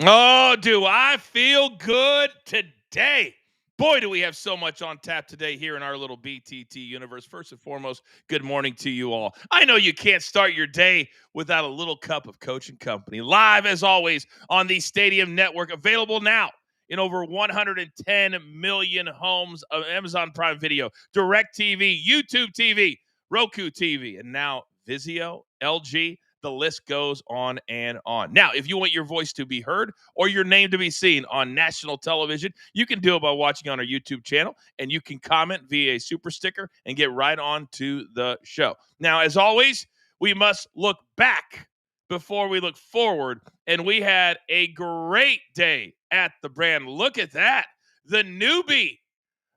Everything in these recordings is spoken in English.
Oh, do I feel good today? Boy, do we have so much on tap today here in our little BTT universe. First and foremost, good morning to you all. I know you can't start your day without a little cup of Coaching Company. Live, as always, on the Stadium Network, available now in over 110 million homes of Amazon Prime Video, DirecTV, YouTube TV, Roku TV, and now Vizio, LG. The list goes on and on. Now, if you want your voice to be heard or your name to be seen on national television, you can do it by watching on our YouTube channel, and you can comment via a super sticker and get right on to the show. Now, as always, we must look back before we look forward, and we had a great day at the brand. Look at that. The newbie,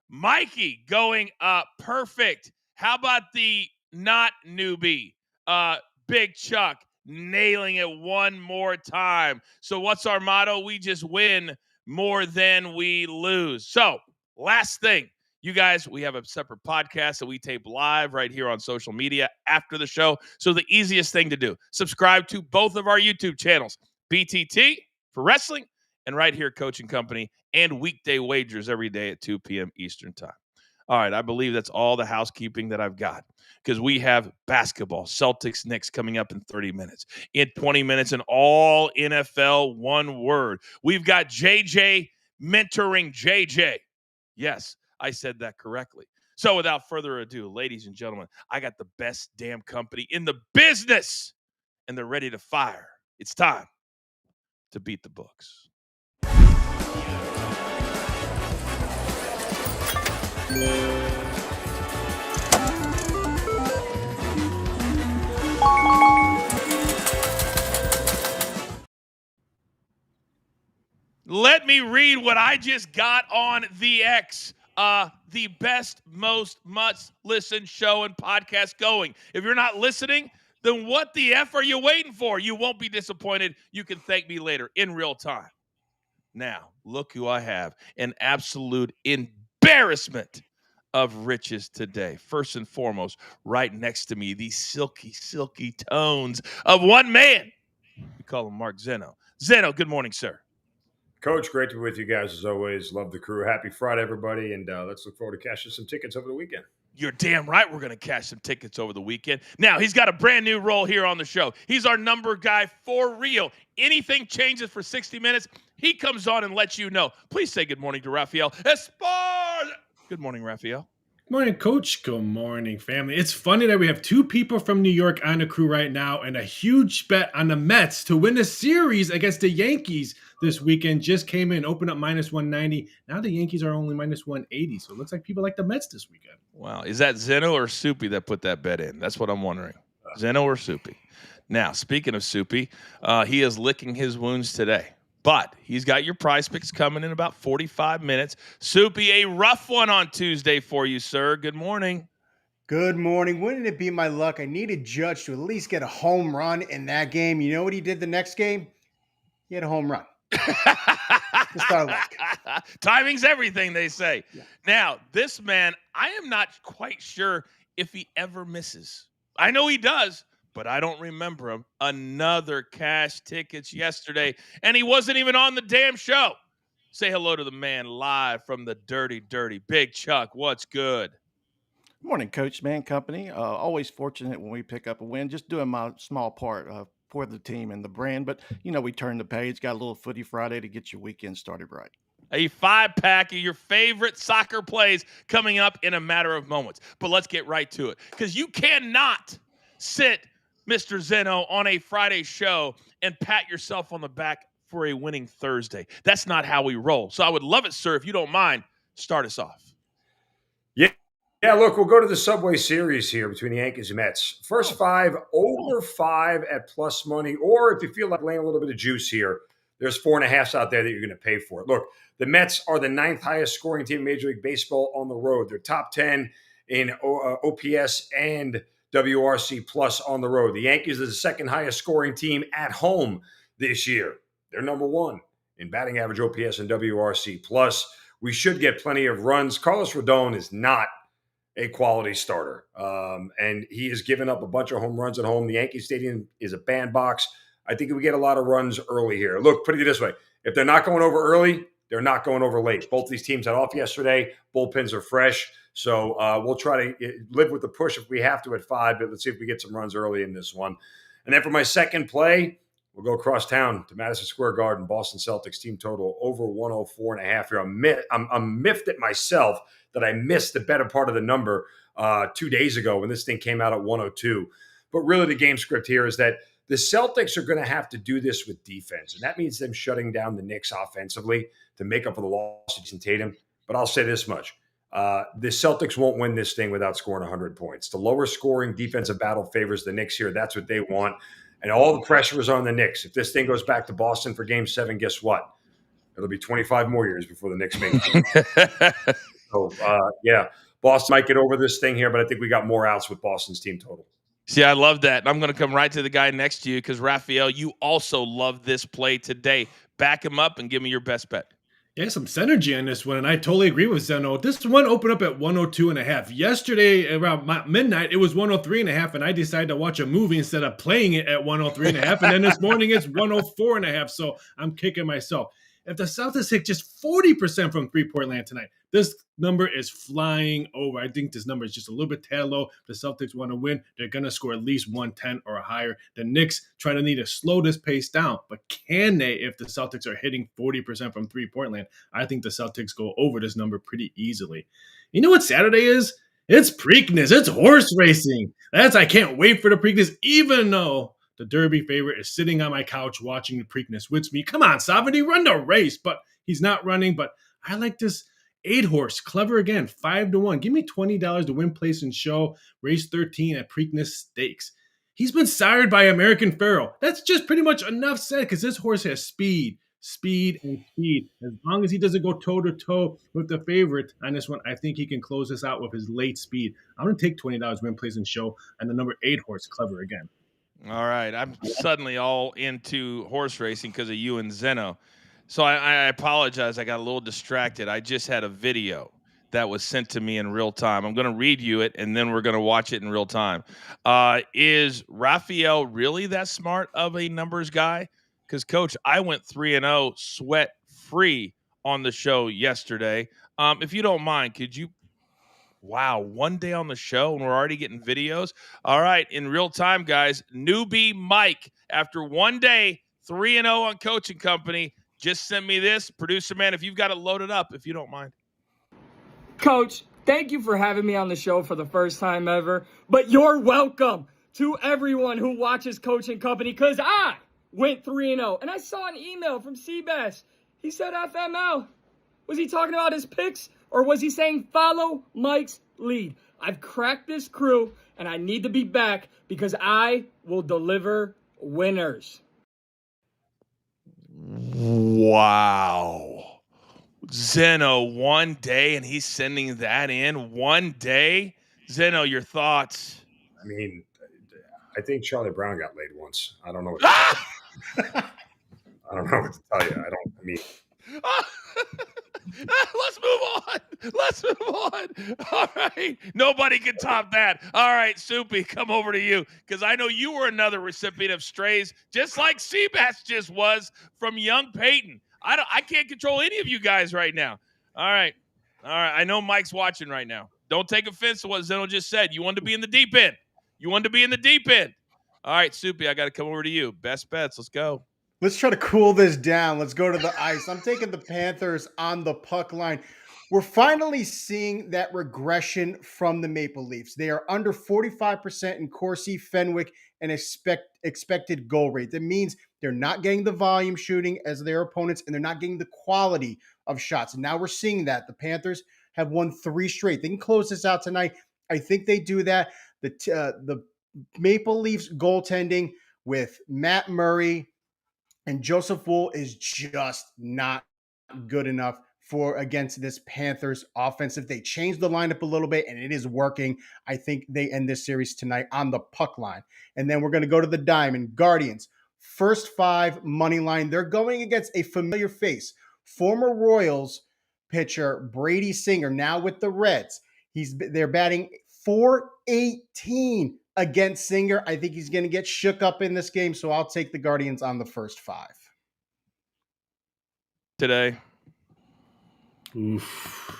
Mikey, going perfect. How about the not newbie? Big Chuck nailing it one more time. So what's our motto? We just win more than we lose. So last thing, you guys, we have a separate podcast that we tape live right here on social media after the show. So the easiest thing to do, subscribe to both of our YouTube channels, BTT for wrestling and right here Coaching Company, and weekday wagers every day at 2 p.m. Eastern time. All right, I believe that's all the housekeeping that I've got, because we have basketball, Celtics Knicks coming up in 30 minutes. In 20 minutes, an all NFL one word. We've got JJ mentoring JJ. Yes, I said that correctly. So without further ado, ladies and gentlemen, I got the best damn company in the business, and they're ready to fire. It's time to beat the books. Let me read what I just got on the X. The best, most must-listen show and podcast going. If you're not listening, then what the F are you waiting for? You won't be disappointed. You can thank me later in real time. Now, look who I have. An absolute embarrassment of riches today. First and foremost, right next to me, these silky, silky tones of one man. We call him Mark Zeno. Zeno, good morning, sir. Coach, great to be with you guys as always. Love the crew. Happy Friday, everybody, and let's look forward to cashing some tickets over the weekend. You're damn right we're going to cash some tickets over the weekend. Now, he's got a brand new role here on the show. He's our number guy for real. Anything changes for 60 minutes, he comes on and lets you know. Please say good morning to Rafael Esparza. Good morning, Rafael. Good morning, Coach. Good morning, family. It's funny that we have two people from New York on the crew right now, and a huge bet on the Mets to win the series against the Yankees this weekend just came in, opened up minus 190. Now the Yankees are only minus 180, so it looks like people like the Mets this weekend. Wow. Is that Zeno or Soupy that put that bet in? That's what I'm wondering. Zeno or Soupy? Now, speaking of Soupy, he is licking his wounds today. But he's got your prize picks coming in about 45 minutes. Soupy, a rough one on Tuesday for you, sir. Good morning. Good morning. Wouldn't it be my luck? I needed Judge to at least get a home run in that game. You know what he did the next game? He had a home run. Just our luck. Timing's everything, they say. Yeah. Now, this man, I am not quite sure if he ever misses. I know he does, but I don't remember him. Another cash tickets yesterday, and he wasn't even on the damn show. Say hello to the man live from the dirty, dirty Big Chuck. What's good? Good morning, Coachman Company. Always fortunate when we pick up a win. Just doing my small part for the team and the brand. But, we turn the page. Got a little Footy Friday to get your weekend started right. A 5-pack of your favorite soccer plays coming up in a matter of moments. But let's get right to it, because you cannot sit Mr. Zeno on a Friday show and pat yourself on the back for a winning Thursday. That's not how we roll. So I would love it, sir, if you don't mind, start us off. Yeah, look, we'll go to the Subway Series here between the Yankees and Mets. First five, over 5 at plus money. Or if you feel like laying a little bit of juice here, there's 4.5s out there that you're going to pay for it. Look, the Mets are the 9th highest scoring team in Major League Baseball on the road. They're top 10 in OPS and WRC plus on the road. The Yankees are the 2nd highest scoring team at home this year. They're number 1 in batting average, OPS, and WRC plus. We should get plenty of runs. Carlos Rodon is not a quality starter. And he has given up a bunch of home runs at home. The Yankee Stadium is a bandbox. I think we get a lot of runs early here. Look, put it this way. If they're not going over early, they're not going over late. Both these teams had off yesterday. Bullpens are fresh. So we'll try to live with the push if we have to at 5, but let's see if we get some runs early in this one. And then for my second play, we'll go across town to Madison Square Garden, Boston Celtics team total over 104.5 here. I'm miffed at myself that I missed the better part of the number 2 days ago when this thing came out at 102. But really the game script here is that the Celtics are going to have to do this with defense, and that means them shutting down the Knicks offensively to make up for the loss of Jason Tatum. But I'll say this much. The Celtics won't win this thing without scoring 100 points. The lower scoring defensive battle favors the Knicks here. That's what they want. And all the pressure is on the Knicks. If this thing goes back to Boston for Game 7, guess what? It'll be 25 more years before the Knicks make it. So, Boston might get over this thing here, but I think we got more outs with Boston's team total. See, I love that. And I'm going to come right to the guy next to you because, Raphael, you also love this play today. Back him up and give me your best bet. Yeah, some synergy on this one, and I totally agree with Zeno. This one opened up at 102.5. Yesterday, around midnight, it was 103.5, and I decided to watch a movie instead of playing it at 103.5, and then this morning it's 104.5, so I'm kicking myself. If the Celtics hit just 40% from three-point land tonight, this number is flying over. I think this number is just a little bit tad low. The Celtics want to win. They're going to score at least 110 or higher. The Knicks try to need to slow this pace down, but can they if the Celtics are hitting 40% from three-point land? I think the Celtics go over this number pretty easily. You know what Saturday is? It's Preakness. It's horse racing. I can't wait for the Preakness, even though the Derby favorite is sitting on my couch watching the Preakness with me. Come on, Savity, run the race. But he's not running. But I like this 8-horse. Clever again, 5-1. Give me $20 to win, place, and show. Race 13 at Preakness Stakes. He's been sired by American Pharoah. That's just pretty much enough said because this horse has speed. As long as he doesn't go toe-to-toe with the favorite on this one, I think he can close this out with his late speed. I'm going to take $20 win, place, and show, and the number 8-horse, Clever again. All right. I'm suddenly all into horse racing because of you and Zeno. So I apologize. I got a little distracted. I just had a video that was sent to me in real time. I'm going to read you it, and then we're going to watch it in real time. Is Raphael really that smart of a numbers guy? Because, Coach, I went 3-0 sweat-free on the show yesterday. If you don't mind, could you – wow, one day on the show and we're already getting videos. All right, in real time, guys, newbie Mike, after one day, 3-0 on Coaching Company, just send me this. Producer man, if you've got it loaded up, if you don't mind. Coach, thank you for having me on the show for the first time ever, but you're welcome to everyone who watches Coaching Company because I went 3-0, and I saw an email from Seabass. He said FML. Was he talking about his picks? Or was he saying follow Mike's lead? I've cracked this crew, and I need to be back because I will deliver winners. Wow. Zeno, one day, and he's sending that in one day? Zeno, your thoughts? I mean, I think Charlie Brown got laid once. I don't know what I don't know what to tell you. Let's move on. All right. Nobody can top that. All right, Soupy, come over to you because I know you were another recipient of strays, just like Seabass just was from young Peyton. I can't control any of you guys right now. All right. I know Mike's watching right now. Don't take offense to what Zeno just said. You wanted to be in the deep end. All right, Soupy, I got to come over to you. Best bets. Let's go. Let's try to cool this down. Let's go to the ice. I'm taking the Panthers on the puck line. We're finally seeing that regression from the Maple Leafs. They are under 45% in Corsi, Fenwick, and expected goal rate. That means they're not getting the volume shooting as their opponents, and they're not getting the quality of shots. And now we're seeing that. The Panthers have won 3 straight. They can close this out tonight. I think they do that. The Maple Leafs goaltending with Matt Murray and Joseph Wool is just not good enough for against this Panthers offense. If they change the lineup a little bit and it is working, I think they end this series tonight on the puck line. And then we're going to go to the Diamond Guardians. First 5 money line. They're going against a familiar face. Former Royals pitcher Brady Singer, now with the Reds. They're batting .418 against Singer. I think he's going to get shook up in this game, so I'll take the Guardians on the first 5. Today. Oof.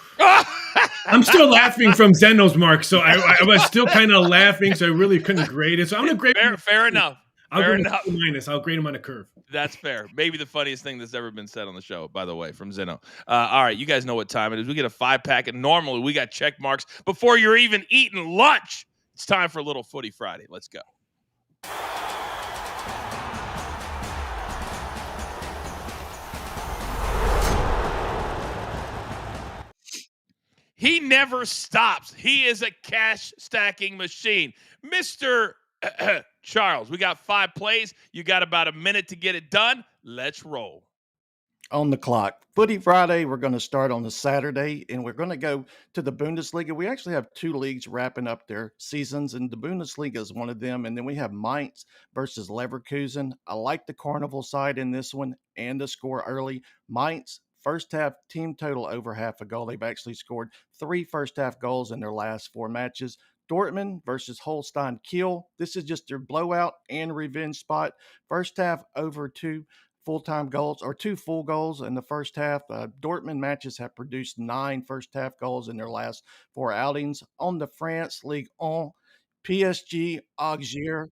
I'm still laughing from Zeno's mark, so I was still kind of laughing, so I really couldn't grade it. So I'm going to grade fair enough. Fair enough. I'll grade him on a curve. That's fair. Maybe the funniest thing that's ever been said on the show, by the way, from Zeno. All right, you guys know what time it is. We get a 5-pack, and normally we got check marks before you're even eating lunch. It's time for a little Footy Friday. Let's go. He never stops. He is a cash stacking machine. Mr. Charles, we got 5 plays. You got about a minute to get it done. Let's roll. On the clock. Footy Friday, we're going to start on the Saturday, and we're going to go to the Bundesliga. We actually have 2 leagues wrapping up their seasons, and the Bundesliga is one of them. And then we have Mainz versus Leverkusen. I like the Carnival side in this one and the score early. Mainz, first half team total over half a goal. They've actually scored 3 first half goals in their last 4 matches. Dortmund versus Holstein Kiel. This is just their blowout and revenge spot. First half over 2 full-time goals or 2 full goals in the first half. Dortmund matches have produced 9 first half goals in their last 4 outings. On the France Ligue 1, PSG Auxerre.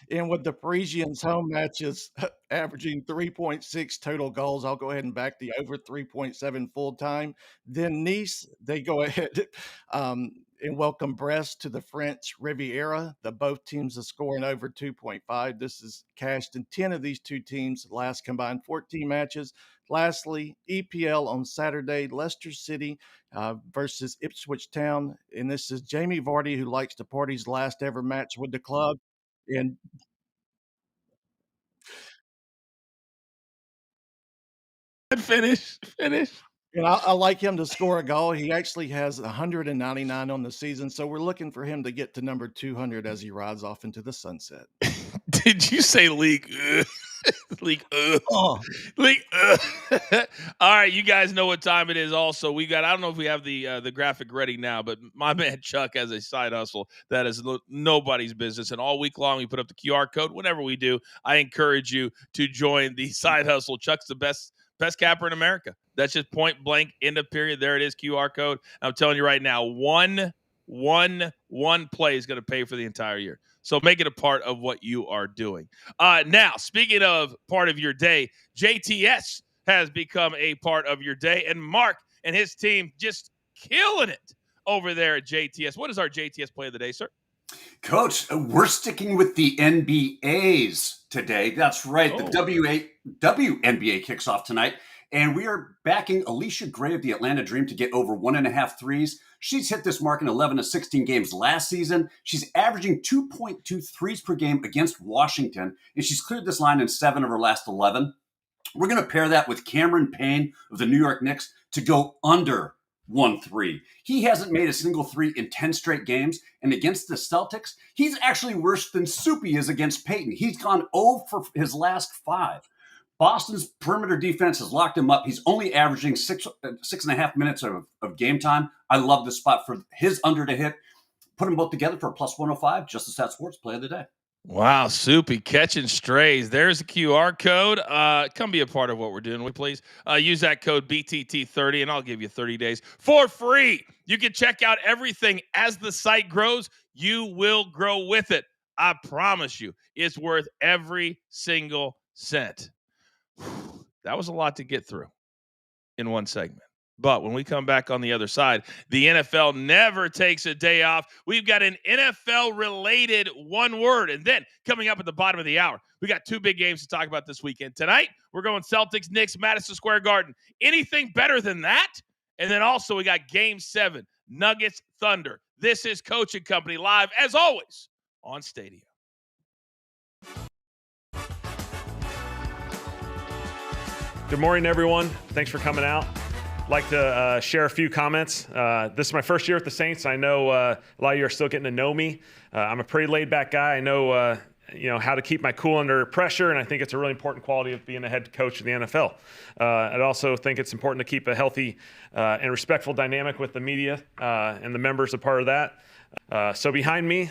And with the Parisians' home matches averaging 3.6 total goals, I'll go ahead and back the over 3.7 full time. Then Nice, they go ahead and welcome Brest to the French Riviera. Both teams are scoring over 2.5. This is cashed in 10 of these 2 teams' last combined 14 matches. Lastly, EPL on Saturday, Leicester City versus Ipswich Town. And this is Jamie Vardy, who likes to party's last ever match with the club. And Finish. And I like him to score a goal. He actually has 199 on the season, so we're looking for him to get to number 200 as he rides off into the sunset. Did you say league? League. Oh. League. All right, you guys know what time it is. Also, we got. I don't know if we have the graphic ready now, but my man Chuck has a side hustle that is nobody's business. And all week long, we put up the QR code. Whenever we do, I encourage you to join the side hustle. Chuck's the best capper in America. That's just point blank, end of period. There it is, QR code. I'm telling you right now, one play is going to pay for the entire year. So make it a part of what you are doing. Now, speaking of part of your day, JTS has become a part of your day, and Mark and his team just killing it over there at JTS. What is our JTS play of the day, sir? Coach, we're sticking with the NBAs today. That's right. The WNBA kicks off tonight, and we are backing Alicia Gray of the Atlanta Dream to get over 1.5 threes. She's hit this mark in 11 of 16 games last season. She's averaging 2.2 threes per game against Washington, and she's cleared this line in 7 of her last 11. We're going to pair that with Cameron Payne of the New York Knicks to go under 1 3. He hasn't made a single 3 in 10 straight games. And against the Celtics, he's actually worse than Soupy is against Peyton. He's gone 0 for his last 5. Boston's perimeter defense has locked him up. He's only averaging 6.5 minutes of game time. I love this spot for his under to hit. Put them both together for a plus 105. Just the Stat Sports play of the day. Wow, Soupy catching strays. There's a QR code. Come be a part of what we're doing, please. Use that code BTT30, and I'll give you 30 days for free. You can check out everything. As the site grows, you will grow with it. I promise you, it's worth every single cent. That was a lot to get through in one segment. But when we come back on the other side, the NFL never takes a day off. We've got an NFL-related one word. And then coming up at the bottom of the hour, we got 2 big games to talk about this weekend. Tonight, we're going Celtics, Knicks, Madison Square Garden. Anything better than that? And then also we got Game 7, Nuggets, Thunder. This is Coach and Company live, as always, on Stadium. Good morning, everyone. Thanks for coming out. I'd like to share a few comments. This is my first year with the Saints. I know a lot of you are still getting to know me. I'm a pretty laid-back guy. I know how to keep my cool under pressure, and I think it's a really important quality of being a head coach of the NFL. I'd also think it's important to keep a healthy and respectful dynamic with the media and the members a part of that. So behind me,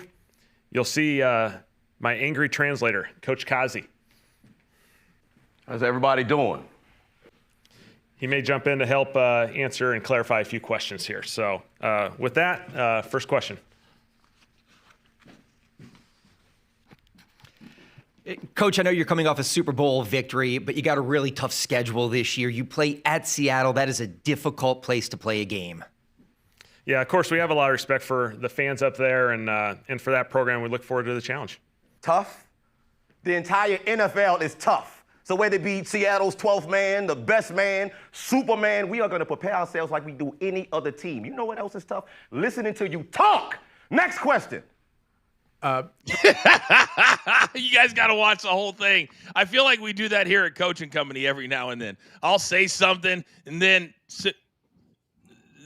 you'll see my angry translator, Coach Kazi. How's everybody doing? He may jump in to help answer and clarify a few questions here. So with that, first question. Coach, I know you're coming off a Super Bowl victory, but you got a really tough schedule this year. You play at Seattle. That is a difficult place to play a game. Yeah, of course, we have a lot of respect for the fans up there, and for that program, we look forward to the challenge. Tough? The entire NFL is tough. So whether it be Seattle's 12th man, the best man, Superman, we are going to prepare ourselves like we do any other team. You know what else is tough? Listening to you talk. Next question. You guys got to watch the whole thing. I feel like we do that here at Coaching Company every now and then. I'll say something, and then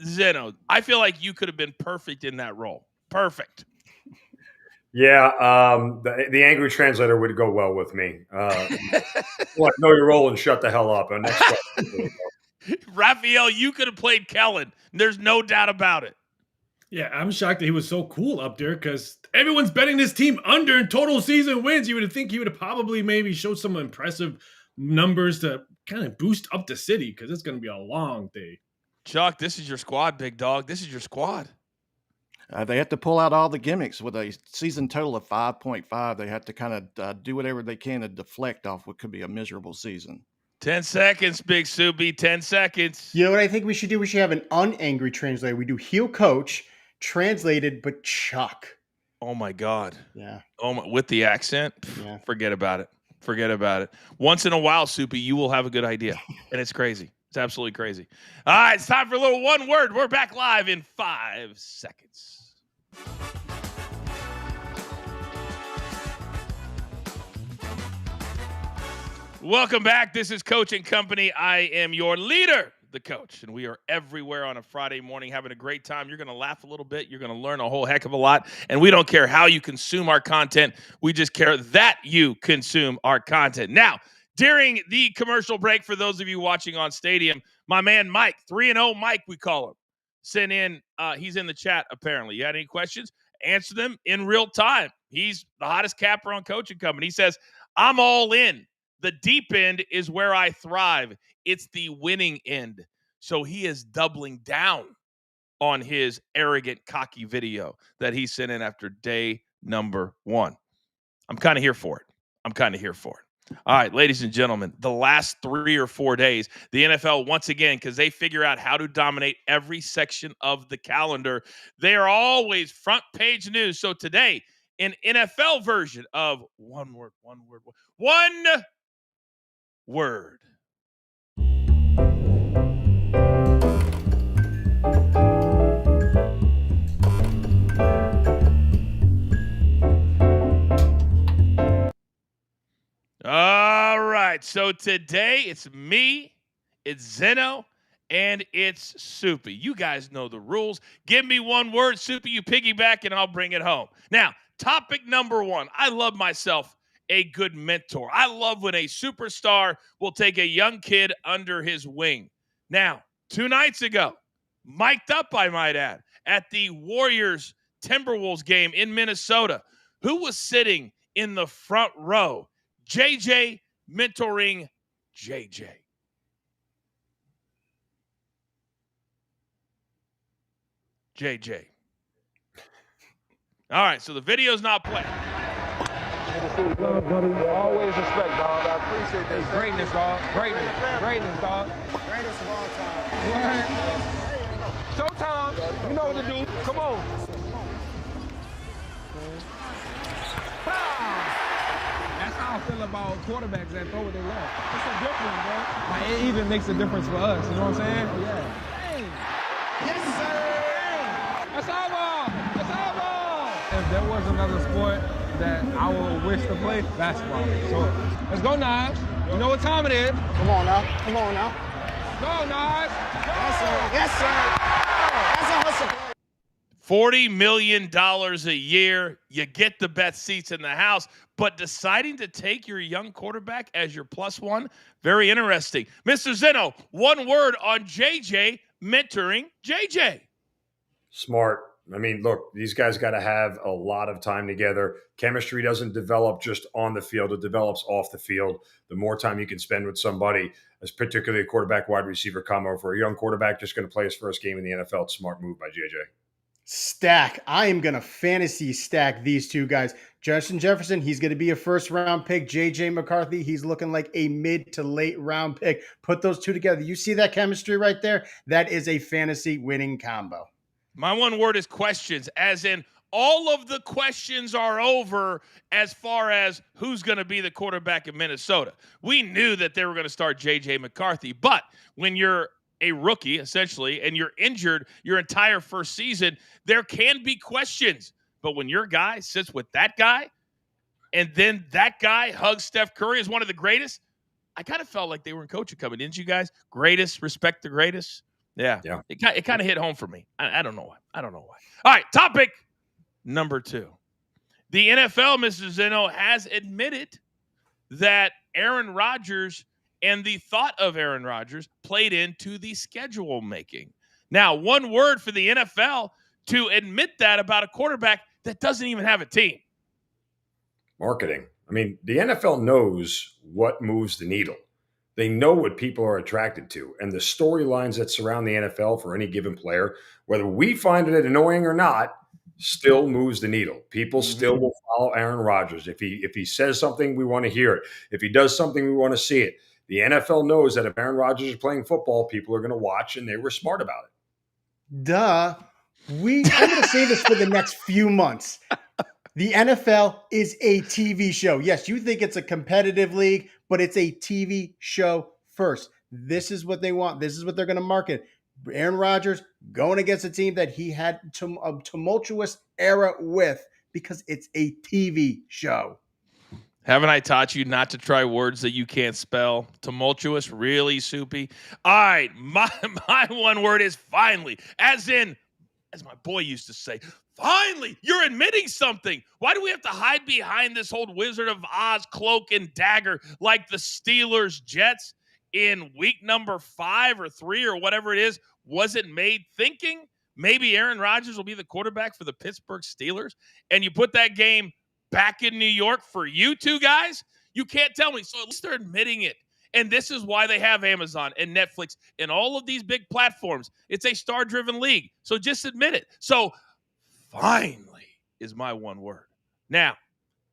Zeno, I feel like you could have been perfect in that role. Perfect. Yeah, the angry translator would go well with me. Know your role and shut the hell up. And next question. Raphael, you could have played Kellen. There's no doubt about it. Yeah, I'm shocked that he was so cool up there because everyone's betting this team under in total season wins. You would think he would have probably maybe showed some impressive numbers to kind of boost up the city because it's going to be a long day. Chuck, this is your squad, big dog. This is your squad. They have to pull out all the gimmicks with a season total of 5.5. They have to kind of do whatever they can to deflect off what could be a miserable season. 10 seconds, Big Soupy. 10 seconds. You know what I think we should do? We should have an unangry translator. We do heel coach, translated, but Chuck. Oh, my God. Yeah. With the accent? Yeah. Forget about it. Forget about it. Once in a while, Soupy, you will have a good idea. And it's crazy. It's absolutely crazy. All right, it's time for a little one word. We're back live in 5 seconds. Welcome back. This is Coaching Company. I am your leader, the coach, and we are everywhere on a Friday morning having a great time. You're going to laugh a little bit. You're going to learn a whole heck of a lot, and we don't care how you consume our content. We just care that you consume our content. Now, during the commercial break, for those of you watching on Stadium, my man Mike, 3-0 Mike, we call him, sent in, he's in the chat apparently. You had any questions? Answer them in real time. He's the hottest capper on Coaching Company. He says, I'm all in. The deep end is where I thrive. It's the winning end. So he is doubling down on his arrogant, cocky video that he sent in after day number 1. I'm kind of here for it. All right, ladies and gentlemen, the last 3 or 4 days, the NFL, once again, because they figure out how to dominate every section of the calendar, they are always front page news. So today, an NFL version of one word. All right, so today it's me, it's Zeno, and it's Soupy. You guys know the rules. Give me one word, Soupy, you piggyback, and I'll bring it home. Now, topic number 1. I love myself a good mentor. I love when a superstar will take a young kid under his wing. Now, 2 nights ago, mic'd up, I might add, at the Warriors Timberwolves game in Minnesota, who was sitting in the front row? JJ mentoring JJ. JJ. All right, so the video's not playing. Always respect, dog. I appreciate this. Greatness, dog. Greatness, dog. Greatness of all time. Showtime. You know what to do. Come on. That's how I feel about quarterbacks that throw what they love. It's a difference, bro. Like, it even makes a difference for us. You know what I'm saying? Yeah. Hey. Yes, sir. That's our ball. That's our ball. If there was another sport that I would wish to play, basketball. So let's go, Nas. You know what time it is. Come on now. Go, Nas. Go. Yes, sir. That's a hustle. $40 million a year. You get the best seats in the house, but deciding to take your young quarterback as your +1, very interesting. Mr. Zeno, one word on JJ mentoring JJ. Smart. I mean, look, these guys got to have a lot of time together. Chemistry doesn't develop just on the field, it develops off the field. The more time you can spend with somebody, as particularly a quarterback wide receiver combo, for a young quarterback just going to play his first game in the NFL, it's a smart move by JJ. Stack. I am going to fantasy stack these two guys. Justin Jefferson, he's going to be a first-round pick. J.J. McCarthy, he's looking like a mid to late-round pick. Put those two together. You see that chemistry right there? That is a fantasy winning combo. My one word is questions, as in all of the questions are over as far as who's going to be the quarterback in Minnesota. We knew that they were going to start J.J. McCarthy, but when you're a rookie, essentially, and you're injured your entire first season, there can be questions. But when your guy sits with that guy, and then that guy hugs Steph Curry as one of the greatest, I kind of felt like they were in coaching company, didn't you guys? Greatest, respect the greatest. Yeah. It kind of hit home for me. I don't know why. All right, topic number 2. The NFL, Mr. Zeno, has admitted that Aaron Rodgers and the thought of Aaron Rodgers played into the schedule making. Now, one word for the NFL to admit that about a quarterback that doesn't even have a team. Marketing. I mean, the NFL knows what moves the needle. They know what people are attracted to, and the storylines that surround the NFL for any given player, whether we find it annoying or not, still moves the needle. People still will follow Aaron Rodgers. If he says something, we want to hear it. If he does something, we want to see it. The NFL knows that if Aaron Rodgers is playing football, people are going to watch, and they were smart about it. Duh. I'm going to say this for the next few months. The NFL is a TV show. Yes, you think it's a competitive league, but it's a TV show first. This is what they want. This is what they're going to market. Aaron Rodgers going against a team that he had a tumultuous era with because it's a TV show. Haven't I taught you not to try words that you can't spell? Tumultuous, really, Soupy? All right, my one word is finally, as my boy used to say, finally, you're admitting something. Why do we have to hide behind this whole Wizard of Oz cloak and dagger like the Steelers Jets in week number 5 or 3 or whatever it is? Wasn't made thinking maybe Aaron Rodgers will be the quarterback for the Pittsburgh Steelers, and you put that game back in New York for you two guys? You can't tell me. So at least they're admitting it. And this is why they have Amazon and Netflix and all of these big platforms. It's a star-driven league. So just admit it. So finally is my one word. Now,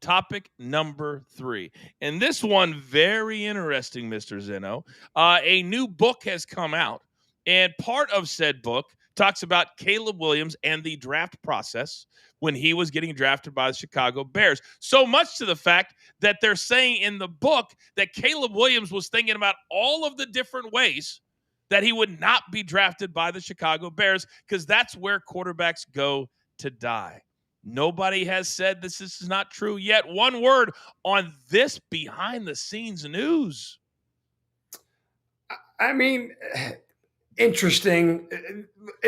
topic number 3. And this one, very interesting, Mr. Zeno. A new book has come out. And part of said book talks about Caleb Williams and the draft process when he was getting drafted by the Chicago Bears. So much to the fact that they're saying in the book that Caleb Williams was thinking about all of the different ways that he would not be drafted by the Chicago Bears, because that's where quarterbacks go to die. Nobody has said this is not true yet. One word on this behind-the-scenes news. I mean, interesting.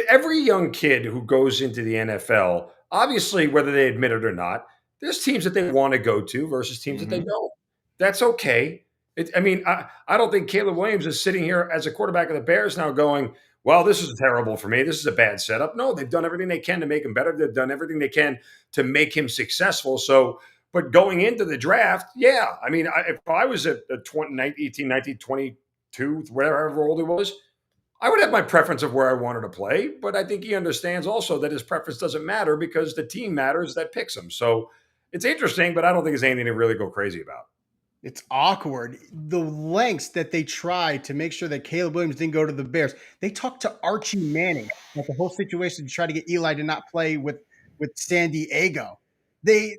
Every young kid who goes into the NFL, obviously, whether they admit it or not, there's teams that they want to go to versus teams that they don't. That's okay. I don't think Caleb Williams is sitting here as a quarterback of the Bears now going, well, this is terrible for me. This is a bad setup. No, they've done everything they can to make him better. They've done everything they can to make him successful. So, but going into the draft, yeah. I mean, if I was at 18, 19, 22, whatever old he was, I would have my preference of where I wanted to play, but I think he understands also that his preference doesn't matter because the team matters that picks him. So it's interesting, but I don't think it's anything to really go crazy about. It's awkward. The lengths that they tried to make sure that Caleb Williams didn't go to the Bears. They talked to Archie Manning about the whole situation to try to get Eli to not play with San Diego. They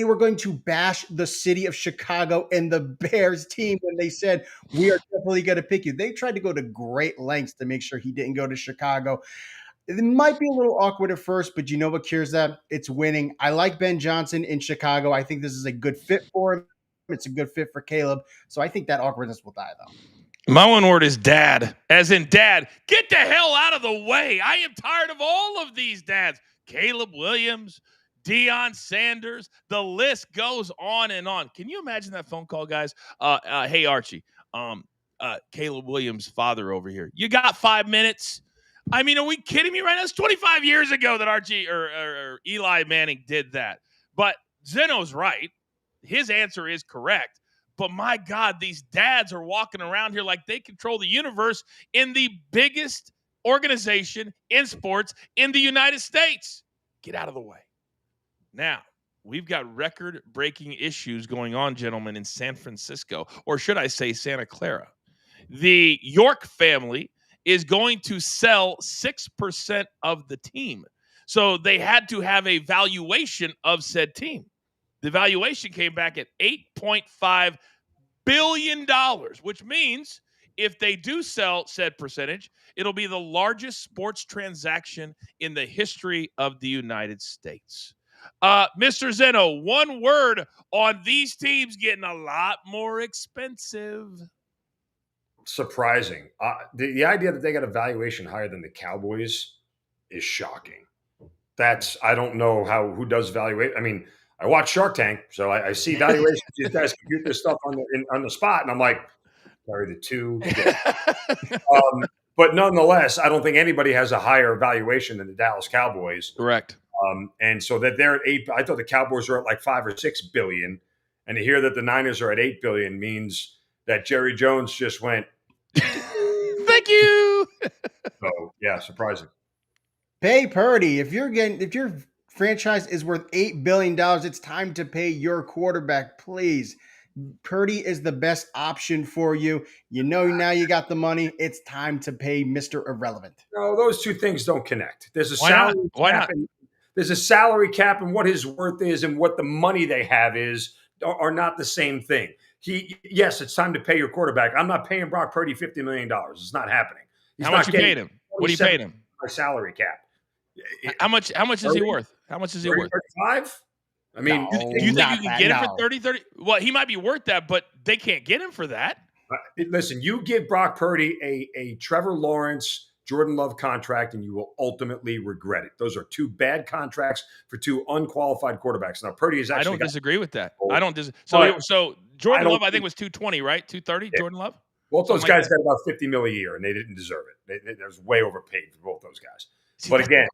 were going to bash the city of Chicago and the Bears team when they said, we are definitely going to pick you. They tried to go to great lengths to make sure he didn't go to Chicago. It might be a little awkward at first, but you know what cures that? It's winning. I like Ben Johnson in Chicago. I think this is a good fit for him. It's a good fit for Caleb. So I think that awkwardness will die, though. My one word is dad. As in, dad, get the hell out of the way. I am tired of all of these dads. Caleb Williams, Deion Sanders, the list goes on and on. Can you imagine that phone call, guys? Hey, Archie, Caleb Williams' father over here. You got 5 minutes? I mean, are we kidding me right now? It's 25 years ago that Archie or Eli Manning did that. But Zeno's right. His answer is correct. But my God, these dads are walking around here like they control the universe in the biggest organization in sports in the United States. Get out of the way. Now, we've got record-breaking issues going on, gentlemen, in San Francisco, or should I say Santa Clara. The York family is going to sell 6% of the team. So they had to have a valuation of said team. The valuation came back at $8.5 billion, which means if they do sell said percentage, it'll be the largest sports transaction in the history of the United States. Mr. Zeno, one word on these teams getting a lot more expensive. Surprising. The idea that they got a valuation higher than the Cowboys is shocking. I don't know who does valuation. I mean, I watch Shark Tank, so I see valuations. These guys compute this stuff on the spot, and I'm like, carry the two. But nonetheless, I don't think anybody has a higher valuation than the Dallas Cowboys. Correct. And so that they're at 8. I thought the Cowboys were at like 5 or 6 billion, and to hear that the Niners are at 8 billion means that Jerry Jones just went. Thank you. So yeah, surprising. Pay Purdy. If your franchise is worth $8 billion, it's time to pay your quarterback, please. Purdy is the best option for you. Now you got the money. It's time to pay Mr. Irrelevant. No, those two things don't connect. There's a Why salary not? Why cap. not? There's a salary cap, and what his worth is, and what the money they have is are not the same thing. Yes, it's time to pay your quarterback. I'm not paying Brock Purdy $50 million. It's not happening. How much you paid him? What do you paid him? My salary cap. How much is he worth? How much is he worth? 35? I mean, do you think you can get him for 30? Well, he might be worth that, but they can't get him for that. Listen, you give Brock Purdy a Trevor Lawrence, Jordan Love contract, and you will ultimately regret it. Those are two bad contracts for two unqualified quarterbacks. Now, Purdy is actually. I don't disagree with that. I don't disagree. So Jordan Love, I think, was 220, right? 230. Yeah. Jordan Love. Both those guys got about $50 million a year, and they didn't deserve it. They was way overpaid for both those guys. But again,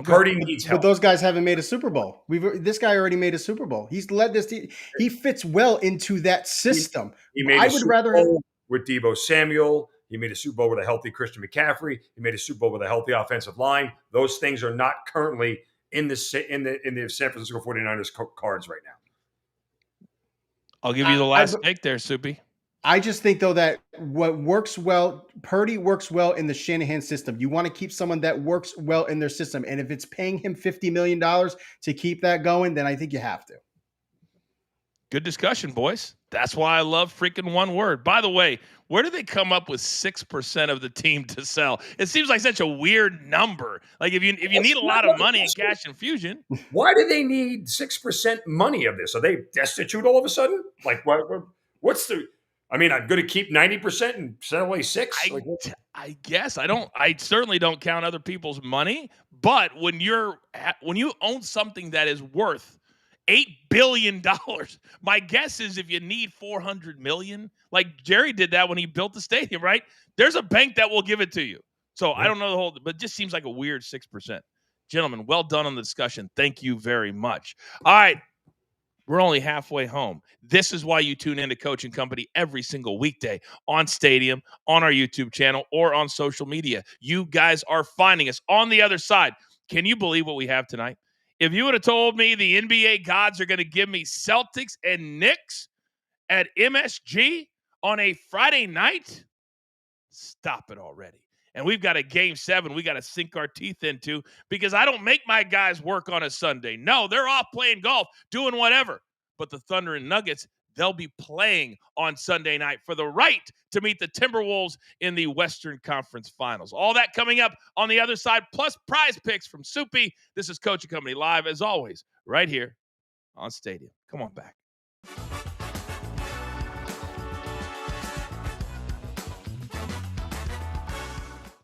Purdy needs help. But those guys haven't made a Super Bowl. This guy already made a Super Bowl. He's led this team. He fits well into that system. He made a Super Bowl with Deebo Samuel. He made a Super Bowl with a healthy Christian McCaffrey. He made a Super Bowl with a healthy offensive line. Those things are not currently in the San Francisco 49ers cards right now. I'll give you the last take there, Soupy. I just think, though, that what works well, Purdy works well in the Shanahan system. You want to keep someone that works well in their system. And if it's paying him $50 million to keep that going, then I think you have to. Good discussion, boys. That's why I love freaking one word. By the way, where do they come up with 6% of the team to sell? It seems like such a weird number. Like if you need a lot of money in cash infusion. Why do they need 6% money of this? Are they destitute all of a sudden? Like what's the? I mean, I'm going to keep 90% and sell away 6%. I guess I certainly don't count other people's money. But when you own something that is worth $8 billion, my guess is if you need $400 million, like Jerry did that when he built the stadium, right? There's a bank that will give it to you. So I don't know the whole, but it just seems like a weird 6%. Gentlemen, well done on the discussion. Thank you very much. All right. We're only halfway home. This is why you tune into Coaching Company every single weekday on Stadium, on our YouTube channel, or on social media. You guys are finding us on the other side. Can you believe what we have tonight? If you would have told me the NBA gods are going to give me Celtics and Knicks at MSG on a Friday night, stop it already. And we've got a Game 7 we got to sink our teeth into because I don't make my guys work on a Sunday. No, they're off playing golf, doing whatever. But the Thunder and Nuggets, they'll be playing on Sunday night for the right to meet the Timberwolves in the Western Conference Finals. All that coming up on the other side, plus prize picks from Soupy. This is Coaching Company live, as always, right here on Stadium. Come on back.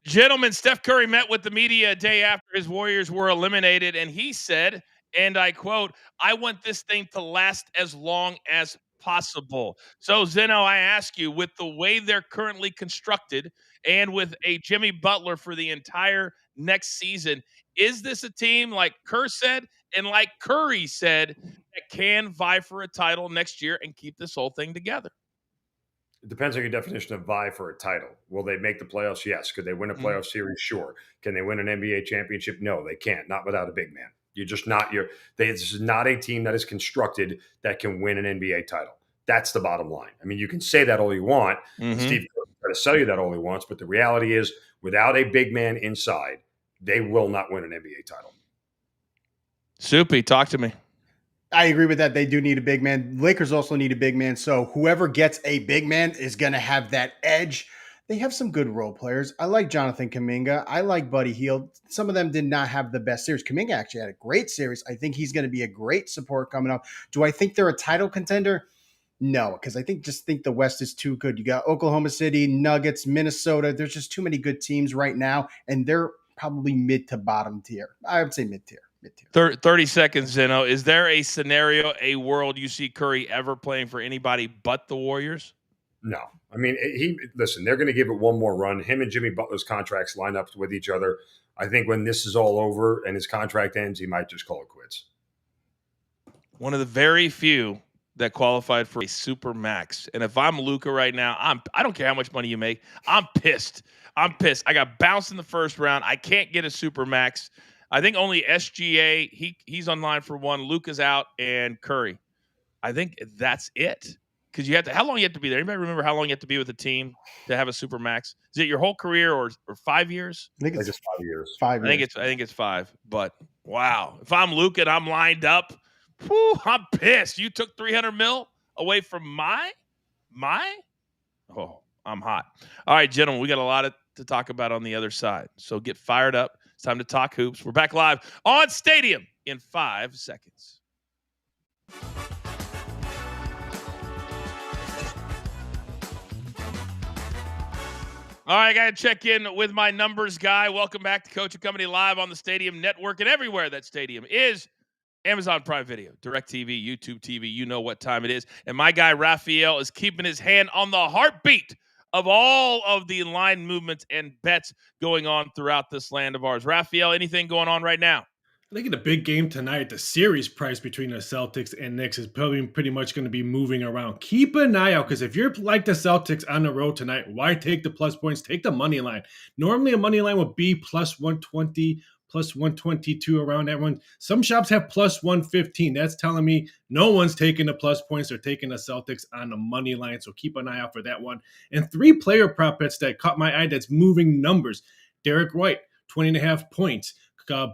Gentlemen, Steph Curry met with the media a day after his Warriors were eliminated, and he said, and I quote, "I want this thing to last as long as possible. So, Zeno, I ask you, with the way they're currently constructed and with a Jimmy Butler for the entire next season, is this a team like Kerr said and like Curry said that can vie for a title next year and keep this whole thing together? It depends on your definition of vie for a title. Will they make the playoffs? Yes. Could they win a playoff series? Sure. Can they win an NBA championship? No, they can't. Not without a big man. You're just not. This is not a team that is constructed that can win an NBA title. That's the bottom line. I mean, you can say that all you want. Steve Kerr can try to sell you that all he wants, but the reality is, without a big man inside, they will not win an NBA title. Soupy, talk to me. I agree with that. They do need a big man. Lakers also need a big man. So whoever gets a big man is going to have that edge. They have some good role players. I like Jonathan Kuminga. I like Buddy Hield. Some of them did not have the best series. Kuminga actually had a great series. I think he's going to be a great support coming up. Do I think they're a title contender? No, because I think the West is too good. You got Oklahoma City, Nuggets, Minnesota. There's just too many good teams right now, and they're probably mid to bottom tier. I would say mid tier. 30 seconds, Zeno. Is there a scenario, a world you see Curry ever playing for anybody but the Warriors? No. I mean, listen, they're going to give it one more run. Him and Jimmy Butler's contracts line up with each other. I think when this is all over and his contract ends, he might just call it quits. One of the very few that qualified for a super max. And if I'm Luka right now, I don't care how much money you make. I'm pissed. I got bounced in the first round. I can't get a super max. I think only SGA, he's online for one. Luka's out, and Curry. I think that's it. Because how long you have to be there? Anybody remember how long you have to be with a team to have a super max? Is it your whole career or 5 years? I think it's 5 years. 5 years. I think it's 5. But wow, if I'm Luka and I'm lined up, I'm pissed. You took $300 million away from my. Oh, I'm hot. All right, gentlemen, we got a lot to talk about on the other side. So get fired up. It's time to talk hoops. We're back live on Stadium in 5 seconds. All right, I got to check in with my numbers guy. Welcome back to Coach and Company live on the Stadium Network and everywhere that Stadium is. Amazon Prime Video, DirecTV, YouTube TV, you know what time it is. And my guy, Raphael, is keeping his hand on the heartbeat of all of the line movements and bets going on throughout this land of ours. Raphael, anything going on right now? I think in the big game tonight, the series price between the Celtics and Knicks is probably pretty much going to be moving around. Keep an eye out, because if you're like the Celtics on the road tonight, why take the plus points? Take the money line. Normally, a money line would be plus 120, plus 122 around that one. Some shops have plus 115. That's telling me no one's taking the plus points. They're taking the Celtics on the money line, so keep an eye out for that one. And 3 player prop bets that caught my eye that's moving numbers. Derek White, 20.5 points.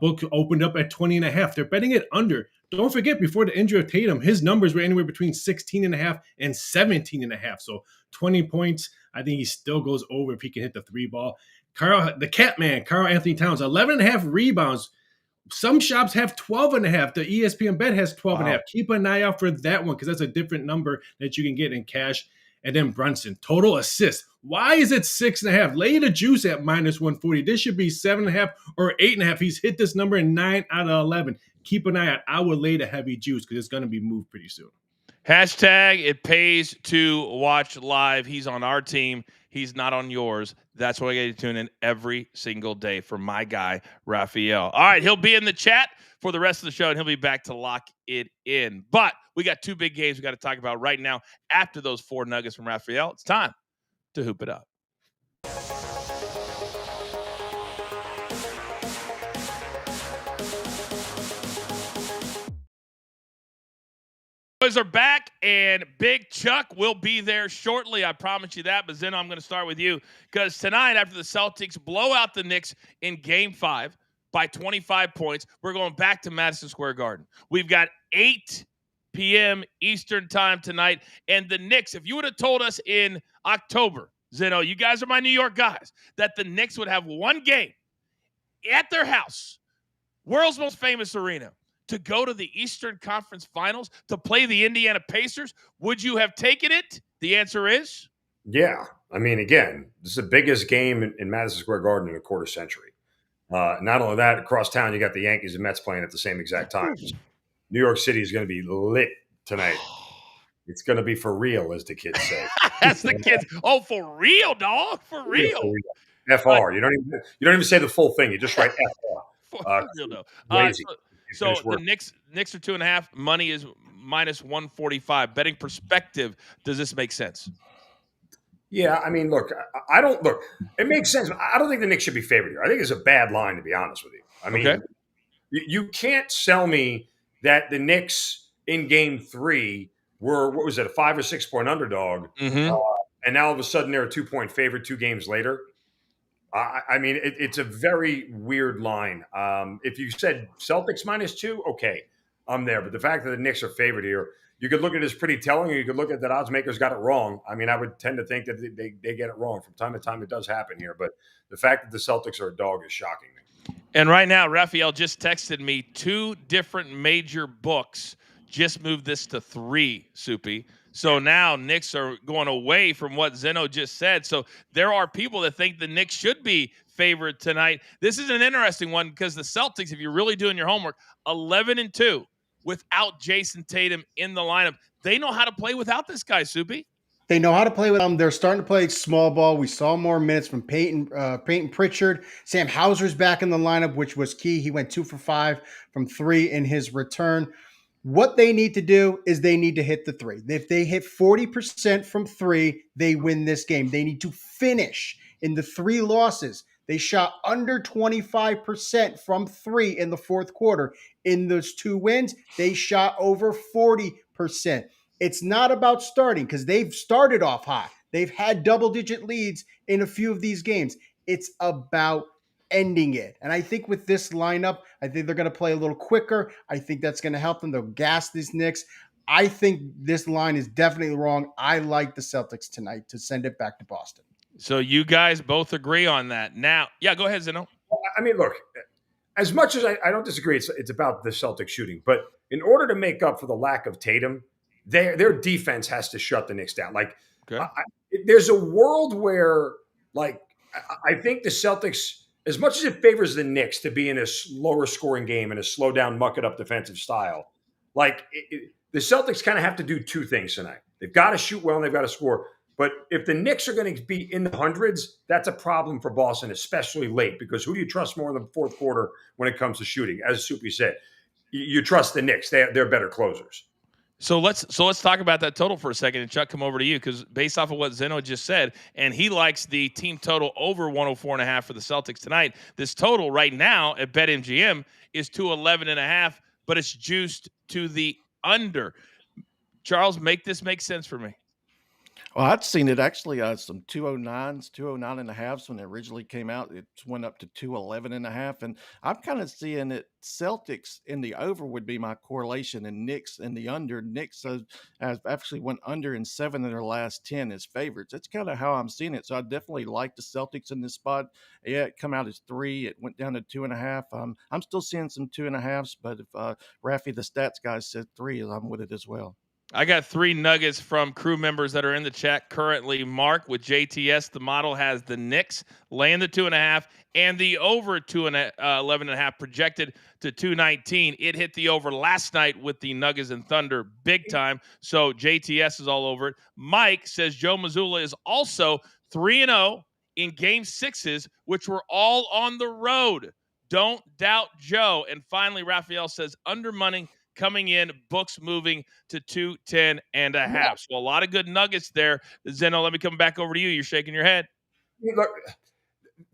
Book opened up at 20.5. They're betting it under. Don't forget, before the injury of Tatum, his numbers were anywhere between 16.5 and 17.5. So 20 points. I think he still goes over if he can hit the 3 ball. The Catman, Karl Anthony Towns, 11.5 rebounds. Some shops have 12.5. The ESPN bet has 12.5. Wow. Keep an eye out for that one, because that's a different number that you can get in cash. And then Brunson, total assists. Why is it 6.5? Lay the juice at minus 140. This should be 7.5 or 8.5. He's hit this number in 9 out of 11. Keep an eye out. I would lay the heavy juice, because it's going to be moved pretty soon. Hashtag it pays to watch live. He's on our team. He's not on yours. That's why I get you to tune in every single day for my guy, Raphael. All right, he'll be in the chat for the rest of the show, and he'll be back to lock it in. But we got 2 big games we got to talk about right now after those 4 nuggets from Raphael. It's time to hoop it up. Boys are back, and Big Chuck will be there shortly. I promise you that. But Zeno, I'm going to start with you, because tonight, after the Celtics blow out the Knicks in Game 5 by 25 points, we're going back to Madison Square Garden. We've got 8 p.m. Eastern time tonight, and the Knicks, if you would have told us in October, Zeno, you guys are my New York guys, that the Knicks would have one game at their house, world's most famous arena, to go to the Eastern Conference Finals to play the Indiana Pacers, would you have taken it? The answer is? Yeah. I mean, again, this is the biggest game in Madison Square Garden in a quarter century. Not only that, across town, you got the Yankees and Mets playing at the same exact time. New York City is going to be lit tonight. It's going to be for real, as the kids say. That's the kids. Oh, for real, dog. For real. FR. You don't even say the full thing. You just write FR. For real, though. Lazy. So the Knicks are 2.5. Money is minus 145. Betting perspective, does this make sense? Yeah, I mean, look, I don't look. It makes sense. I don't think the Knicks should be favored here. I think it's a bad line, to be honest with you. I mean, Okay. you can't sell me that the Knicks in Game 3 were, what was it, a 5 or 6 point underdog, Mm-hmm. and now all of a sudden they're a 2-point favorite 2 games later. I mean, it's a very weird line. If you said Celtics -2, okay, I'm there. But the fact that the Knicks are favored here, you could look at it as pretty telling, or you could look at that odds makers got it wrong. I mean, I would tend to think that they get it wrong. From time to time, it does happen here. But the fact that the Celtics are a dog is shocking me. And right now, Raphael just texted me 2 different major books just moved this to 3, Soupy. So now Knicks are going away from what Zeno just said. So there are people that think the Knicks should be favored tonight. This is an interesting one because the Celtics, if you're really doing your homework, 11-2 without Jason Tatum in the lineup. They know how to play without this guy, Soupy. They know how to play with them. They're starting to play small ball. We saw more minutes from Peyton Pritchard. Sam Hauser's back in the lineup, which was key. He went 2 for 5 from 3 in his return. What they need to do is they need to hit the 3. If they hit 40% from 3, they win this game. They need to finish. In the 3 losses, they shot under 25% from 3 in the fourth quarter. In those 2 wins, they shot over 40%. It's not about starting because they've started off hot. They've had double-digit leads in a few of these games. It's about ending it. And I think with this lineup, I think they're going to play a little quicker. I think that's going to help them. They'll gas these Knicks. I think this line is definitely wrong. I like the Celtics tonight to send it back to Boston. So you guys both agree on that. Now, yeah, go ahead, Zeno. I mean, look, as much as I don't disagree, it's about the Celtics shooting. But in order to make up for the lack of Tatum, their defense has to shut the Knicks down. Like, okay. There's a world where, like, I think the Celtics, as much as it favors the Knicks to be in a lower scoring game and a slow down, muck it up defensive style, like the Celtics kind of have to do 2 things tonight. They've got to shoot well and they've got to score. But if the Knicks are going to be in the hundreds, that's a problem for Boston, especially late, because who do you trust more in the fourth quarter when it comes to shooting? As Soupy said, you trust the Knicks. They're better closers. So let's talk about that total for a second, and Chuck, come over to you, because based off of what Zeno just said, and he likes the team total over 104.5 for the Celtics tonight. This total right now at BetMGM is 211.5, but it's juiced to the under. Charles, make this make sense for me. Well, I'd seen it actually some 209s, 209.5s when it originally came out. It went up to 211.5. And I'm kind of seeing it Celtics in the over would be my correlation, and Knicks in the under. Knicks has actually went under in 7 of their last 10 as favorites. That's kind of how I'm seeing it. So I definitely like the Celtics in this spot. Yeah, it come out as 3. It went down to 2.5. I'm still seeing some 2.5s, but if Rafi, the stats guy, said 3, I'm with it as well. I got 3 nuggets from crew members that are in the chat currently. Mark with JTS, the model has the Knicks laying the 2.5 and the over 11.5 projected to 219. It hit the over last night with the Nuggets and Thunder big time. So JTS is all over it. Mike says Joe Mazzulla is also 3-0 in game 6s, which were all on the road. Don't doubt Joe. And finally, Raphael says under money coming in, books moving to 210.5. So a lot of good nuggets there. Zeno, let me come back over to you. You're shaking your head. Look,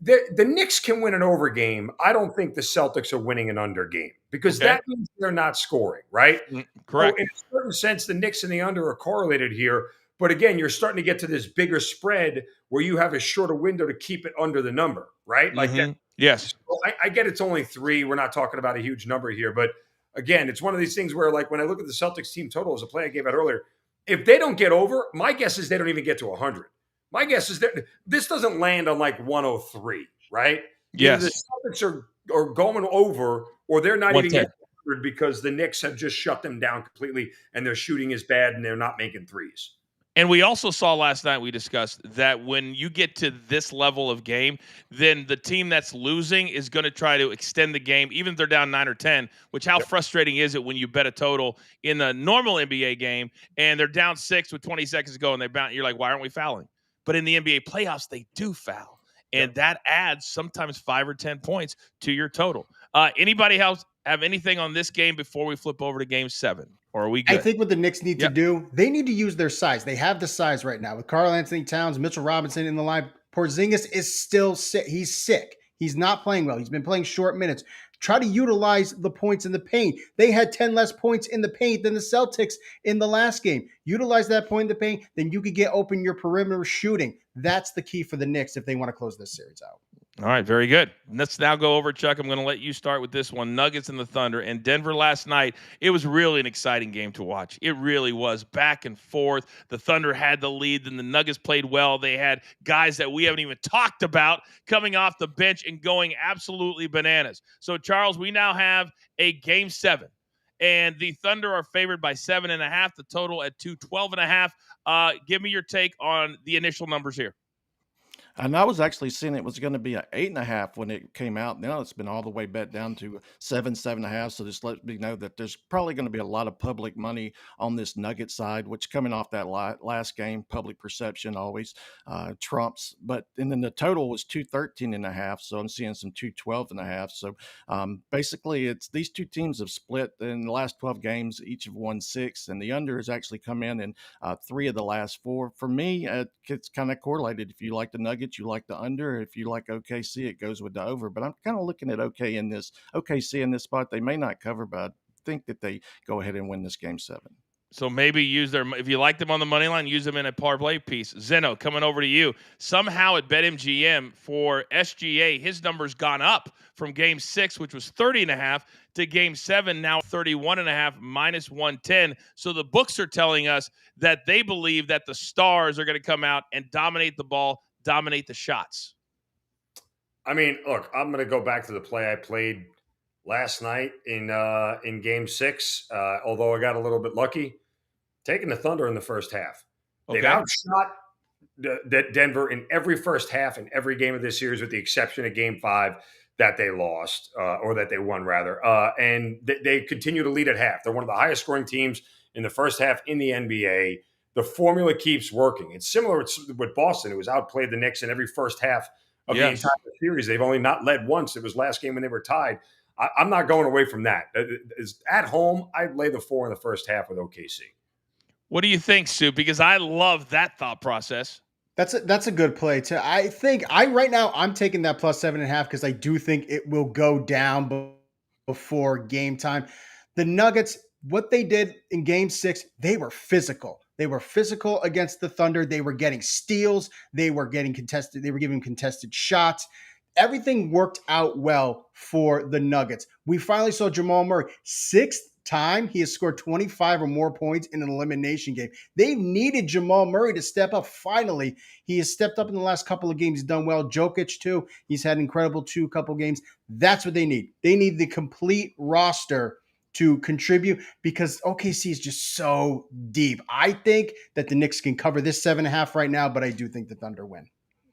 the Knicks can win an over game. I don't think the Celtics are winning an under game because that means they're not scoring, right? Correct. So in a certain sense, the Knicks and the under are correlated here. But again, you're starting to get to this bigger spread where you have a shorter window to keep it under the number, right? Like that. Yes. So I get it's only 3. We're not talking about a huge number here, but again, it's one of these things where, like, when I look at the Celtics team total as a play I gave out earlier, if they don't get over, my guess is they don't even get to 100. My guess is that this doesn't land on like 103, right? Yes. Either the Celtics are going over, or they're not even getting 100 because the Knicks have just shut them down completely and their shooting is bad and they're not making threes. And we also saw last night, we discussed that when you get to this level of game, then the team that's losing is going to try to extend the game, even if they're down 9 or 10, which how frustrating is it when you bet a total in a normal NBA game and they're down 6 with 20 seconds to go and they bounce. You're like, why aren't we fouling? But in the NBA playoffs, they do foul. And that adds sometimes 5 or 10 points to your total. Anybody else have anything on this game before we flip over to game 7? Or are we good? I think what the Knicks need to do, they need to use their size. They have the size right now with Karl Anthony Towns, Mitchell Robinson in the line. Porzingis is still sick. He's sick. He's not playing well. He's been playing short minutes. Try to utilize the points in the paint. They had 10 less points in the paint than the Celtics in the last game. Utilize that point in the paint, then you could get open your perimeter shooting. That's the key for the Knicks if they want to close this series out. All right, very good. Let's now go over, Chuck. I'm going to let you start with this one. Nuggets and the Thunder. And Denver last night, it was really an exciting game to watch. It really was. Back and forth. The Thunder had the lead, and the Nuggets played well. They had guys that we haven't even talked about coming off the bench and going absolutely bananas. So, Charles, we now have a game 7. And the Thunder are favored by 7.5. The total at 212.5. Give me your take on the initial numbers here. And I was actually seeing it was going to be at 8.5 when it came out. Now it's been all the way bet down to 7.5. So just let me know that there's probably going to be a lot of public money on this Nugget side, which coming off that last game, public perception always trumps. But and then the total was 213.5. So I'm seeing some 212.5. So basically, it's these two teams have split in the last 12 games. Each have won 6, and the under has actually come in 3 of the last 4. For me, it's kind of correlated. If you like the Nuggets, you like the under. If you like OKC, it goes with the over. But I'm kind of looking at OKC in this spot. They may not cover, but I think that they go ahead and win this game 7. So maybe if you like them on the money line, use them in a parlay piece. Zeno, coming over to you. Somehow at BetMGM for SGA, his number's gone up from game 6, which was 30.5, to game 7, now 31.5, minus 110. So the books are telling us that they believe that the Stars are going to come out and dominate the ball, dominate the shots. I mean, look, I'm going to go back to the play I played last night in game 6, although I got a little bit lucky. Taking the Thunder in the first half. They've outshot Denver in every first half in every game of this series, with the exception of game 5 that they lost, or that they won, rather. And they continue to lead at half. They're one of the highest scoring teams in the first half in the NBA. The formula keeps working. It's similar with Boston, who has outplayed the Knicks in every first half of the entire series. They've only not led once. It was last game when they were tied. I'm not going away from that. At home, I'd lay the 4 in the first half with OKC. What do you think, Sue? Because I love that thought process. That's a good play too. I think right now I'm taking that plus 7.5 because I do think it will go down before game time. The Nuggets, what they did in game 6, they were physical. They were physical against the Thunder. They were getting steals. They were getting contested. They were giving contested shots. Everything worked out well for the Nuggets. We finally saw Jamal Murray, 6th time he has scored 25 or more points in an elimination game. They needed Jamal Murray to step up. Finally, he has stepped up in the last couple of games. He's done well. Jokic too. He's had an incredible couple games. That's what they need. They need the complete roster to contribute because OKC is just so deep. I think that the Knicks can cover this 7.5 right now, but I do think the Thunder win.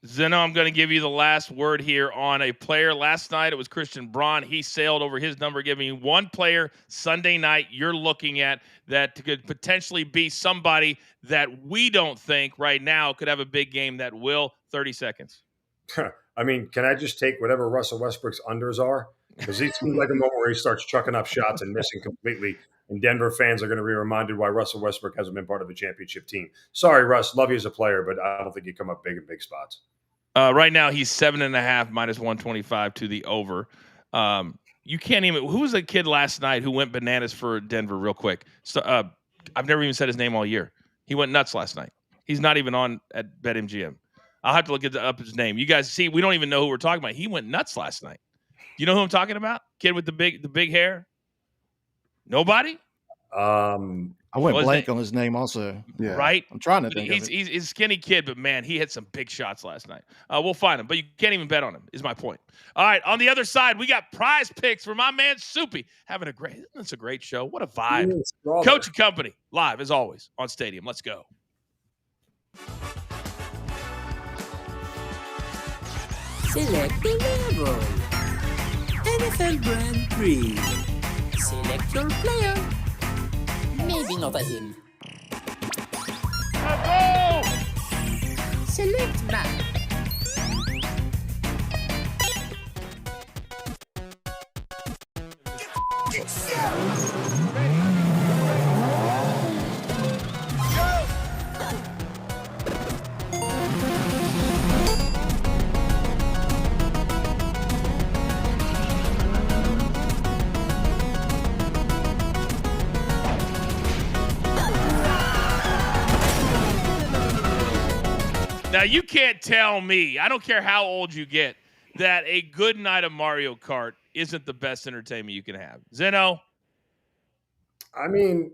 Zeno, I'm going to give you the last word here on a player. Last night, it was Christian Braun. He sailed over his number, giving you one player Sunday night you're looking at that could potentially be somebody that we don't think right now could have a big game that will. 30 seconds. I mean, can I just take whatever Russell Westbrook's unders are? Because he seems like a moment where he starts chucking up shots and missing completely. And Denver fans are going to be reminded why Russell Westbrook hasn't been part of a championship team. Sorry, Russ. Love you as a player, but I don't think you come up big in big spots. Right now, he's 7.5 minus 125 to the over. You can't even. Who was the kid last night who went bananas for Denver? Real quick, so I've never even said his name all year. He went nuts last night. He's not even on at BetMGM. I'll have to look up his name. You guys see, we don't even know who we're talking about. He went nuts last night. You know who I'm talking about? Kid with the big hair. Nobody. I went blank on his name also. Yeah. Right? I'm trying to think he's a skinny kid, but man, he hit some big shots last night. We'll find him, but you can't even bet on him, is my point. All right, on the other side, we got prize picks for my man Soupy. That's a great show. What a vibe. Coach and Company, live as always on Stadium. Let's go. Select the level. NFL Grand Prix. Select your player. Maybe not a him. Go! Select map. Now, you can't tell me, I don't care how old you get, that a good night of Mario Kart isn't the best entertainment you can have. Zeno? I mean,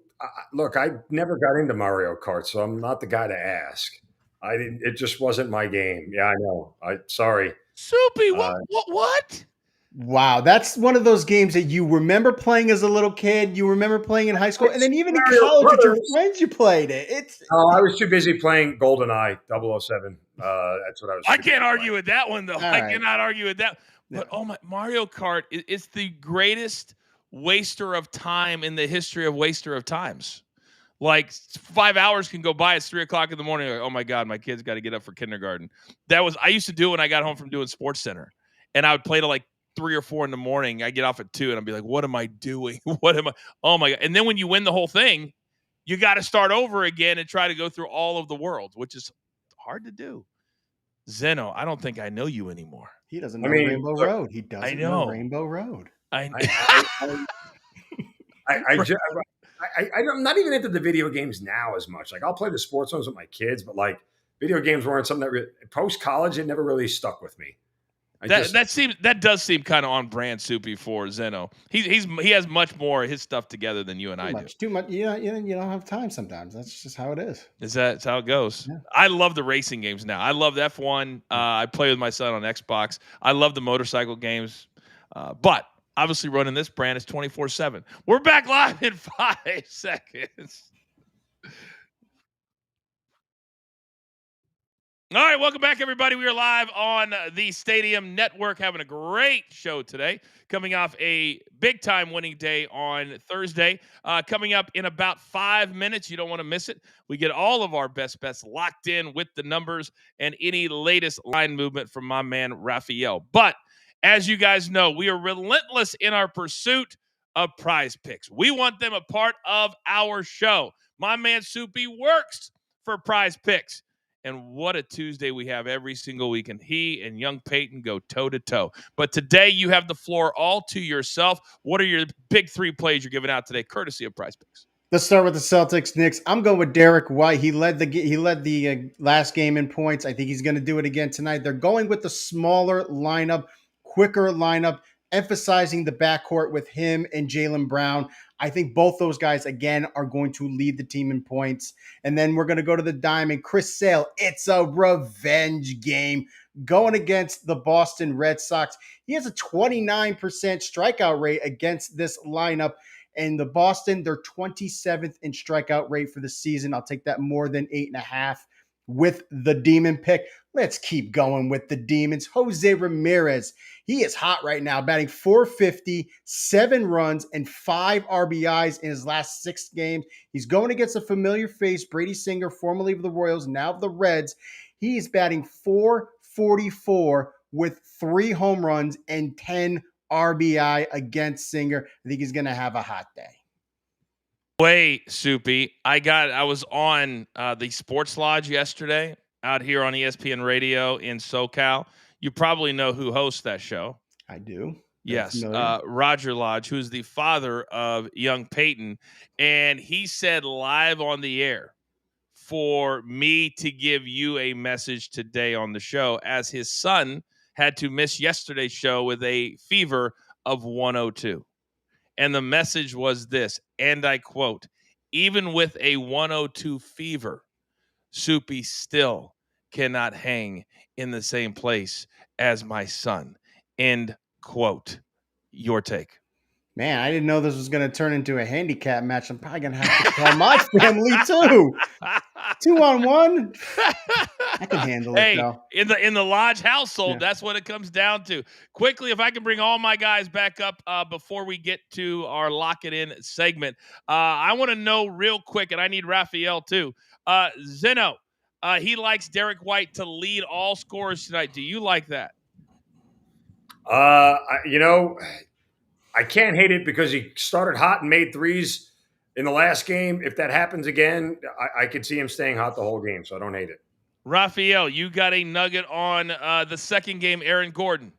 look, I never got into Mario Kart, so I'm not the guy to ask. I didn't. It just wasn't my game. Yeah, I know. Sorry. Soupy, what? Wow, that's one of those games that you remember playing as a little kid, you remember playing in high school, and then even in Mario college with your Brothers. friends, you played it. Oh, I was too busy playing GoldenEye 007. That's what I was. I can't argue with that one, though. All I right. cannot argue with that. But, Yeah. oh, my, Mario Kart is the greatest waster of time in the history of waster of times. Like 5 hours can go by. It's 3 o'clock in the morning. Like, oh my God, my kid's got to get up for kindergarten. I used to do it when I got home from doing Sports Center, and I would play till like 3 or 4 in the morning. I get off at 2 and I'd be like, what am I doing? Oh my God. And then when you win the whole thing, you got to start over again and try to go through all of the worlds, which is hard to do. Zeno, I don't think I know you anymore. He doesn't know Rainbow Road. He doesn't know Rainbow Road. I'm not even into the video games now as much. Like I'll play the sports ones with my kids, but like video games weren't something that post college, it never really stuck with me. That does seem kind of on brand, Soupy, for Zeno. He has much more of his stuff together than you and I do. Too much. You don't have time sometimes. That's just how it is. That's how it goes. Yeah. I love the racing games now. I love F1. I play with my son on Xbox. I love the motorcycle games. But obviously running this brand is 24/7. We're back live in 5 seconds. All right, welcome back, everybody. We are live on the Stadium Network, having a great show today. Coming off a big-time winning day on Thursday. Coming up in about 5 minutes. You don't want to miss it. We get all of our best bets locked in with the numbers and any latest line movement from my man, Raphael. But as you guys know, we are relentless in our pursuit of Prize Picks. We want them a part of our show. My man, Soupy, works for Prize Picks. And what a Tuesday we have every single week. And he and young Peyton go toe-to-toe. But today you have the floor all to yourself. What are your big 3 plays you're giving out today, courtesy of Prize Picks? Let's start with the Celtics, Knicks. I'm going with Derek White. He led the last game in points. I think he's going to do it again tonight. They're going with the smaller lineup, quicker lineup, emphasizing the backcourt with him and Jaylen Brown. I think both those guys, again, are going to lead the team in points. And then we're going to go to the Diamond. Chris Sale, it's a revenge game going against the Boston Red Sox. He has a 29% strikeout rate against this lineup. And the Boston, they're 27th in strikeout rate for the season. I'll take that more than 8.5 with the Demon pick. Let's keep going with the Demons. Jose Ramirez, he is hot right now, batting .450, 7 runs, and 5 RBIs in his last 6 games. He's going against a familiar face, Brady Singer, formerly of the Royals, now of the Reds. He's batting .444 with 3 home runs and 10 RBI against Singer. I think he's going to have a hot day. Wait, Soupy. I was on the Sports Lodge yesterday out here on ESPN Radio in SoCal. You probably know who hosts that show. I do. Yes, Roger Lodge, who's the father of young Peyton. And he said live on the air for me to give you a message today on the show, as his son had to miss yesterday's show with a fever of 102. And the message was this, and I quote, "Even with a 102 fever, Soupy still cannot hang in the same place as my son." End quote. Your take. Man, I didn't know this was going to turn into a handicap match. I'm probably going to have to call my family too. 2-on-1. I can handle it, Hey, though. in the Lodge household, Yeah. that's what it comes down to. Quickly, if I can bring all my guys back up before we get to our lock it in segment, I want to know real quick, and I need Raphael too. Zeno, he likes Derek White to lead all scorers tonight. Do you like that? You know, I can't hate it because he started hot and made threes in the last game. If that happens again, I could see him staying hot the whole game, so I don't hate it. Raphael, you got a nugget on the second game, Aaron Gordon.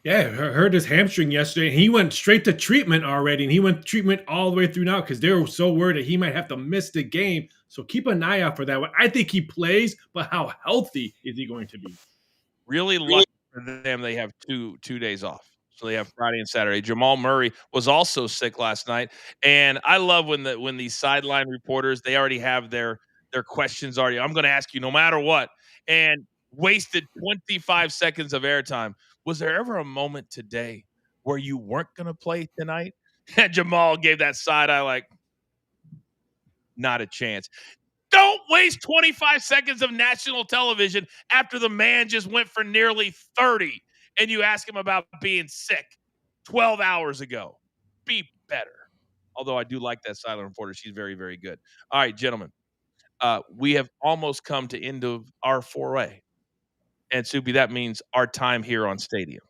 Yeah, heard his hamstring yesterday. He went straight to treatment already, and he went treatment all the way through now because they were so worried that he might have to miss the game. So keep an eye out for that one. I think he plays, but how healthy is he going to be? Really lucky for them, they have two days off. So they have Friday and Saturday. Jamal Murray was also sick last night, and I love when these sideline reporters, they already have their questions already. I'm going to ask you no matter what, and wasted 25 seconds of airtime. Was there ever a moment today where you weren't going to play tonight? And Jamal gave that side eye like, not a chance. Don't waste 25 seconds of national television after the man just went for nearly 30 and you ask him about being sick 12 hours ago. Be better. Although I do like that silent reporter. She's very, very good. All right, gentlemen. We have almost come to end of our foray. And Soupy, that means our time here on Stadium.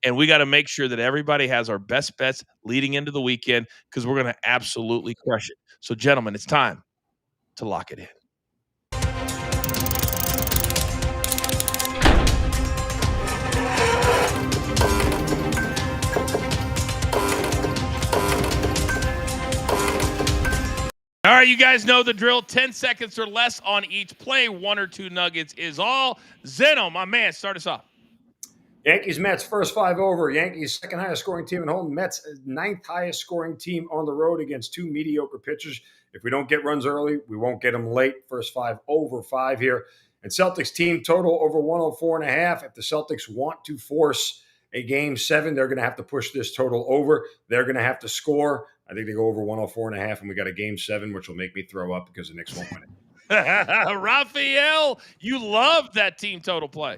And we got to make sure that everybody has our best bets leading into the weekend because we're going to absolutely crush it. So, gentlemen, it's time to lock it in. All right, you guys know the drill. 10 seconds or less on each play. 1 or 2 nuggets is all. Zeno, my man, start us off. Yankees, Mets, first 5 over. Yankees, second highest scoring team at home. Mets, ninth highest scoring team on the road against 2 mediocre pitchers. If we don't get runs early, we won't get them late. First 5 over 5 here. And Celtics team total over 104.5. If the Celtics want to force a game 7, they're going to have to push this total over. They're going to have to score. I think they go over 104.5, and we got a game 7, which will make me throw up because the Knicks won't win it. Raphael, you love that team total play.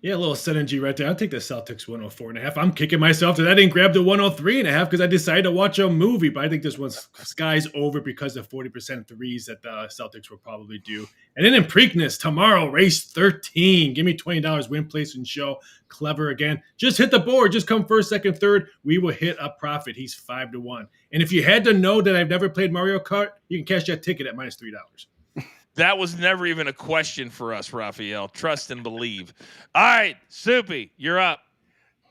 Yeah, a little synergy right there. I'll take the Celtics 104.5. I'm kicking myself that I didn't grab the 103.5 because I decided to watch a movie, but I think this one's skies over because of 40% threes that the Celtics will probably do. And then in Preakness, tomorrow, race 13. Give me $20, win, place, and show. Clever again. Just hit the board. Just come first, second, third. We will hit a profit. He's 5-1. And if you had to know that I've never played Mario Kart, you can cash that ticket at -$3. That was never even a question for us, Raphael. Trust and believe. All right, Soupy, you're up.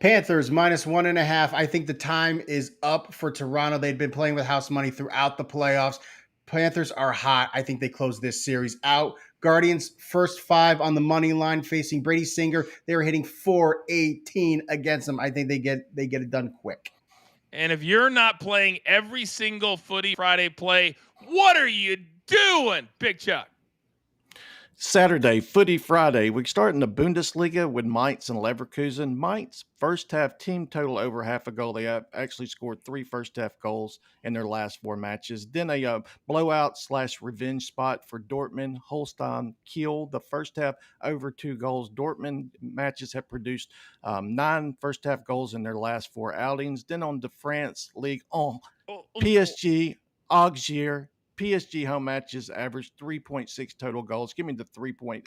Panthers -1.5. I think the time is up for Toronto. They've been playing with house money throughout the playoffs. Panthers are hot. I think they close this series out. Guardians, first 5 on the money line facing Brady Singer. They were hitting .418 against them. I think they get it done quick. And if you're not playing every single Footy Friday play, what are you doing, Big Chuck? Saturday, Footy Friday. We start in the Bundesliga with Mainz and Leverkusen. Mainz, first half team total over half a goal. They have actually scored 3 first half goals in their last 4 matches. Then a blowout/revenge spot for Dortmund. Holstein Kiel, the first half over 2 goals. Dortmund matches have produced 9 first half goals in their last 4 outings. Then on the France League, PSG, Auxerre. PSG home matches average 3.6 total goals. Give me the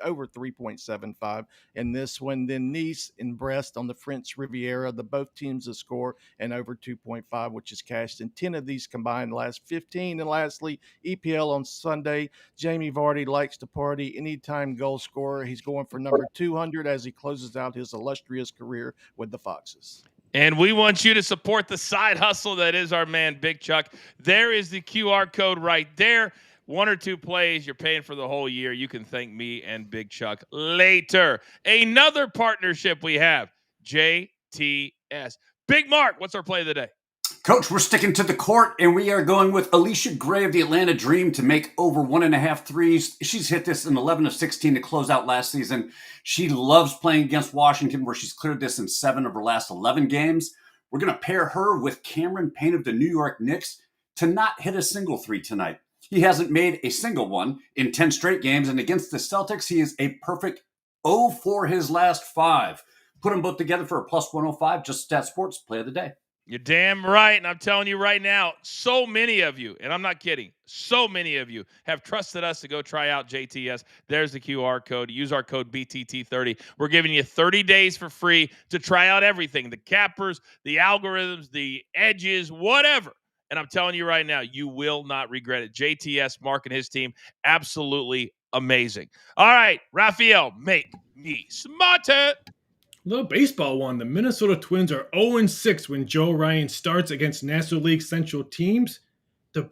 over 3.75 in this one. Then Nice and Brest on the French Riviera. Both teams have scored and over 2.5, which is cashed in 10 of these combined last 15. And lastly, EPL on Sunday. Jamie Vardy likes to party. Anytime goal scorer. He's going for number 200 as he closes out his illustrious career with the Foxes. And we want you to support the side hustle that is our man, Big Chuck. There is the QR code right there. 1 or 2 plays, you're paying for the whole year. You can thank me and Big Chuck later. Another partnership we have, JTS. Big Mark, what's our play of the day? Coach, we're sticking to the court, and we are going with Alicia Gray of the Atlanta Dream to make over 1.5 threes. She's hit this in 11 of 16 to close out last season. She loves playing against Washington, where she's cleared this in 7 of her last 11 games. We're going to pair her with Cameron Payne of the New York Knicks to not hit a single 3 tonight. He hasn't made a single one in 10 straight games, and against the Celtics, he is a perfect 0 for his last 5. Put them both together for a plus 105, just Stat Sports Play of the Day. You're damn right. And I'm telling you right now, so many of you, and I'm not kidding, so many of you have trusted us to go try out JTS. There's the QR code. Use our code BTT30. We're giving you 30 days for free to try out everything, the cappers, the algorithms, the edges, whatever. And I'm telling you right now, you will not regret it. JTS, Mark and his team, absolutely amazing. All right, Raphael, make me smarter. Little baseball one. The Minnesota Twins are 0-6 when Joe Ryan starts against National League Central teams. The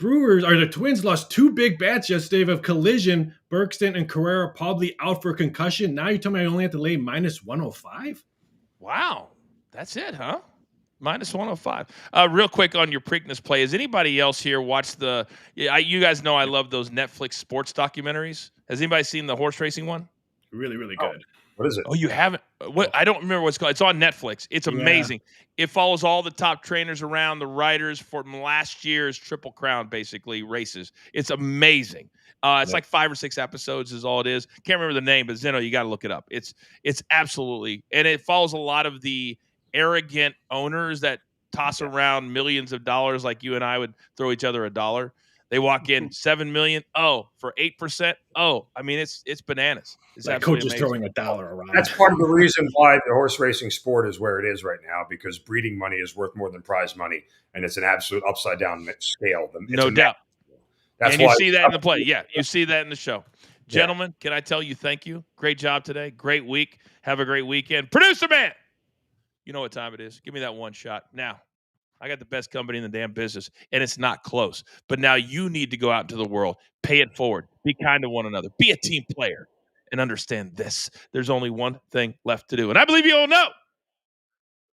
Twins lost 2 big bats yesterday of collision. Berkston and Carrera probably out for concussion. Now you're telling me I only have to lay minus 105? Wow. That's it, huh? Minus 105. Real quick on your Preakness play. Has anybody else here watched you guys know I love those Netflix sports documentaries. Has anybody seen the horse racing one? Really, really good. What is it? Oh, you haven't? What? I don't remember what it's called. It's on Netflix. It's amazing. It follows all the top trainers around, the riders from last year's Triple Crown, basically, races. It's amazing. It's like 5 or 6 episodes is all it is. Can't remember the name, but Zeno, you got to look it up. It's absolutely, and it follows a lot of the arrogant owners that toss around millions of dollars like you and I would throw each other a dollar. They walk in $7 million. Oh, for 8%. Oh, I mean, it's bananas. It's That coach is throwing a dollar around. That's part of the reason why the horse racing sport is where it is right now, because breeding money is worth more than prize money, and it's an absolute upside down scale. No doubt. That's and why you see that in the play. Yeah, you see that in the show. Gentlemen, can I tell you thank you? Great job today. Great week. Have a great weekend. Producer man, you know what time it is. Give me that one shot. Now, I got the best company in the damn business, and it's not close. But now you need to go out into the world, pay it forward, be kind to one another, be a team player, and understand this. There's only one thing left to do. And I believe you all know what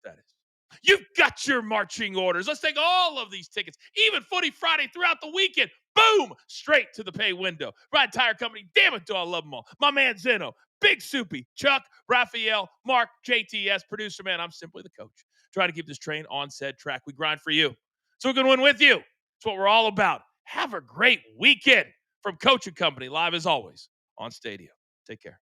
that is. You've got your marching orders. Let's take all of these tickets, even Footy Friday throughout the weekend. Boom! Straight to the pay window. Ride Tire Company. Damn it, do I love them all. My man Zeno, Big Soupy, Chuck, Raphael, Mark, JTS, producer man. I'm simply the coach. Trying to keep this train on said track. We grind for you, so we can win with you. That's what we're all about. Have a great weekend from Coaching Company, live as always on Stadio. Take care.